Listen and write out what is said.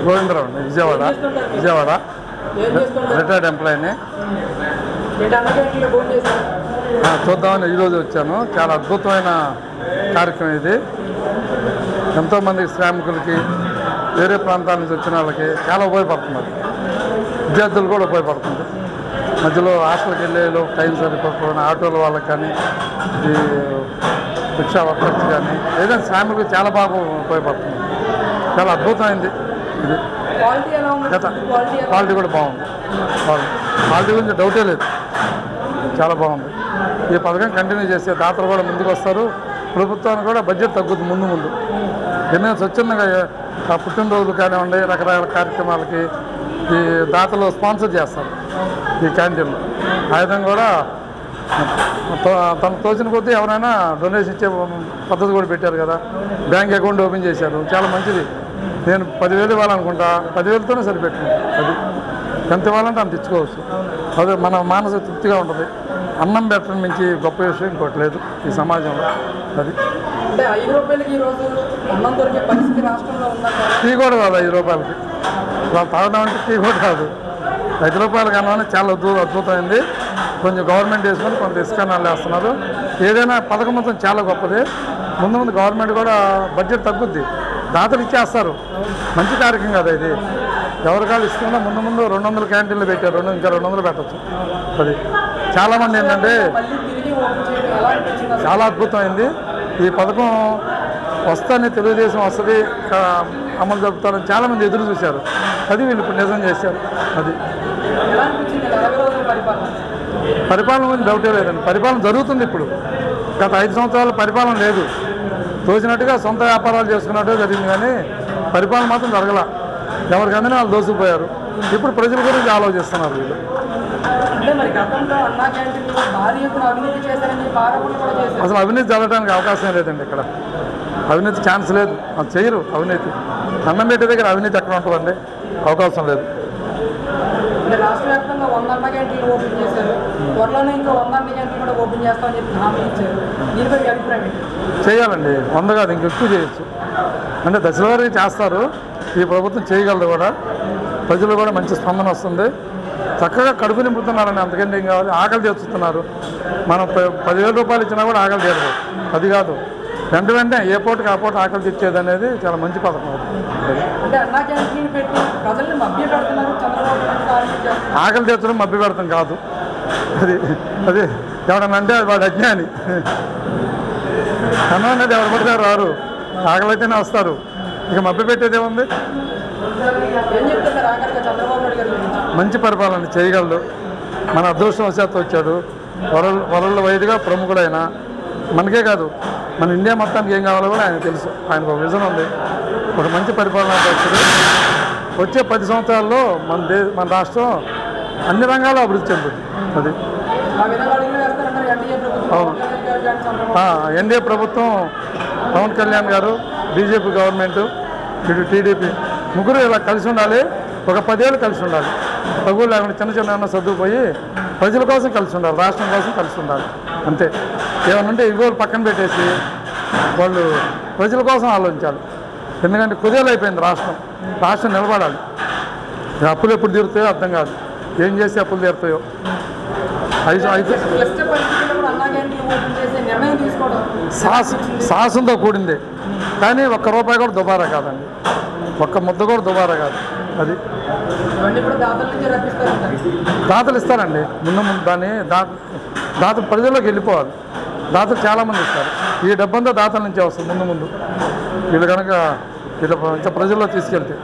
గోవిందరావు అండి, విజయవాడ రిటైర్డ్ ఎంప్లాయీని. చూద్దామని ఈరోజు వచ్చాను. చాలా అద్భుతమైన కార్యక్రమం ఇది. ఎంతోమంది శ్రామికులకి, వేరే ప్రాంతాల నుంచి వచ్చిన వాళ్ళకి చాలా ఉపయోగపడుతున్నారు. విద్యార్థులు కూడా ఉపయోగపడుతుంది. మధ్యలో హాస్టల్కి వెళ్ళేలో టైం సరిపోకపోయినా ఆటోల వాళ్ళకి కానీ, ఈ రిక్షా వర్కర్స్ కానీ, ఏదైనా శ్రామికులకు చాలా బాగా ఉపయోగపడుతుంది. చాలా అద్భుతమైంది ఇది. క్వాలిటీ కూడా బాగుంది. క్వాలిటీ గురించి డౌటే లేదు, చాలా బాగుంది. ఈ పథకం కంటిన్యూ చేస్తే దాతలు కూడా ముందుకు వస్తారు. ప్రభుత్వానికి కూడా బడ్జెట్ తగ్గుతుంది ముందు. ఎన్నో స్వచ్ఛందంగా పుట్టినరోజులు కానివ్వండి, రకరకాల కార్యక్రమాలకి ఈ దాతలు స్పాన్సర్ చేస్తారు ఈ క్యాంటీన్లో. ఆ విధంగా కూడా తనకు తోచిన కొద్దీ ఎవరైనా డొనేషన్ ఇచ్చే పద్ధతి కూడా పెట్టారు కదా. బ్యాంక్ అకౌంట్ ఓపెన్ చేశారు, చాలా మంచిది. నేను 10,000 ఇవ్వాలనుకుంటా, 10,000తోనే సరిపెట్టింది. అది ఎంత ఇవ్వాలంటే అంత ఇచ్చుకోవచ్చు. అదే మన మానసిక తృప్తిగా ఉంటుంది. అన్నం పెట్టడం నుంచి గొప్ప విషయం ఇంకోటి లేదు ఈ సమాజంలో. అది టీ కూడా కాదు 5 రూపాయలకి. వాళ్ళు తాగడం అంటే టీ కూడా కాదు. 5 రూపాయలకి అన్నమని చాలా అద్భుతమైంది. కొంచెం గవర్నమెంట్ వేసుకొని కొంత ఇసుకనాలు వేస్తున్నారు. ఏదైనా పథకం మొత్తం చాలా గొప్పది. ముందు గవర్నమెంట్ కూడా బడ్జెట్ తగ్గుద్ది, దాతలు ఇచ్చేస్తారు. మంచి కార్యక్రమం కదా ఇది. ఎవరికాలు ఇస్తున్నా ముందు 200 క్యాంటీన్లు పెట్టారు, ఇంకా 200 పెట్టచ్చు. అది చాలామంది ఏంటంటే చాలా అద్భుతమైంది. ఈ పథకం వస్తానే తెలుగుదేశం వస్తుంది, అమలు జరుపుతారని చాలామంది ఎదురు చూశారు. అది వీళ్ళు ఇప్పుడు నిజం చేశారు. అది పరిపాలన గురించి డౌటే లేదండి. పరిపాలన జరుగుతుంది ఇప్పుడు. గత 5 సంవత్సరాల పరిపాలన లేదు. తోచినట్టుగా సొంత వ్యాపారాలు చేసుకున్నట్టుగా జరిగింది, కానీ పరిపాలన మాత్రం జరగల. ఎవరికందరినీ వాళ్ళు దోసుకుపోయారు. ఇప్పుడు ప్రజల గురించి ఆలోచిస్తున్నారు వీళ్ళు. అసలు అవినీతి జరగడానికి అవకాశం లేదండి. ఇక్కడ అవినీతి ఛాన్స్ లేదు, అది చేయరు. అవినీతి అన్నం పెట్టే దగ్గర అవినీతి ఎక్కడ ఉంటుందండి? అవకాశం లేదు. రాష్ట్ర వ్యాప్తంగా 100 అన్న క్యాంటీన్లు ఓపెన్ చేశారు. త్వరలోనే ఇంకా 100 అన్న క్యాంటీన్లు కూడా ఓపెన్ చేస్తామని చెప్పి హామీ ఇచ్చారు. దీనిపై అభిప్రాయం చేయాలండి. 100 కాదు, ఇంకెక్కువ చేయొచ్చు. అంటే దశలవారీ చేస్తారు. ఈ ప్రభుత్వం చేయగలదు కూడా. ప్రజలు కూడా మంచి స్పందన వస్తుంది. చక్కగా కడుపు నింపుతున్నారని, అంతకంటే ఏం కావాలి? ఆకలి తీర్చుతున్నారు. మనం 10,000 రూపాయలు ఇచ్చినా కూడా ఆకలి తీరదు. అది కాదు, వెంటనే ఏ పూటకి ఆ పూట ఆకలి తెచ్చేది అనేది చాలా మంచి పథకం. ఆకలి తీర్చడం మభ్య పెడతాం కాదు. అది ఎవడన్నా అంటే వాడు అజ్ఞాని. అన్నం అనేది ఎవరు పడితే రారు, ఆకలి అయితేనే వస్తారు. ఇక మభ్య పెట్టేది ఏముంది? మంచి పరిపాలన చేయగలడు. మన అదృష్టవశాత్తు వచ్చాడు. వరల్డ్ వైడ్గా ప్రముఖుడైన, మనకే కాదు మన ఇండియా మొత్తానికి ఏం కావాలో కూడా ఆయన తెలుసు. ఆయనకు ఒక విజన్ ఉంది. ఒక మంచి పరిపాలన వచ్చాడు. వచ్చే 10 సంవత్సరాల్లో మన రాష్ట్రం అన్ని రంగాల్లో అభివృద్ధి చెందుతుంది. అది అవును. ఎన్డీఏ ప్రభుత్వం, పవన్ కళ్యాణ్ గారు, బీజేపీ గవర్నమెంటు, ఇటు టీడీపీ, ముగ్గురు ఇలా కలిసి ఉండాలి. ఒక 10 ఏళ్ళు కలిసి ఉండాలి. తగులు లేకుండా చిన్న చదువుపోయి ప్రజల కోసం కలిసి ఉండాలి, రాష్ట్రం కోసం కలిసి ఉండాలి. అంతే. ఏమనంటే ఇగోలు పక్కన పెట్టేసి వాళ్ళు ప్రజల కోసం ఆలోచించాలి. ఎందుకంటే కుదేలు అయిపోయింది రాష్ట్రం నిలబడాలి. అప్పులు ఎప్పుడు తీరుతాయో అర్థం కాదు. ఏం చేస్తే అప్పులు తీరుతాయో. సాహసంతో కూడింది, కానీ ₹1 కూడా దుబారా కాదండి. ఒక్క ముద్ద కూడా దుబారా కాదు. అది దాతలు ఇస్తారండి. ముందు దాతలు ప్రజల్లోకి వెళ్ళిపోవాలి. దాతలు చాలామంది ఇస్తారు. ఈ డబ్బంతా దాతల నుంచే వస్తుంది. ముందు వీళ్ళు కనుక వీళ్ళ ప్రజల్లో తీసుకెళ్తే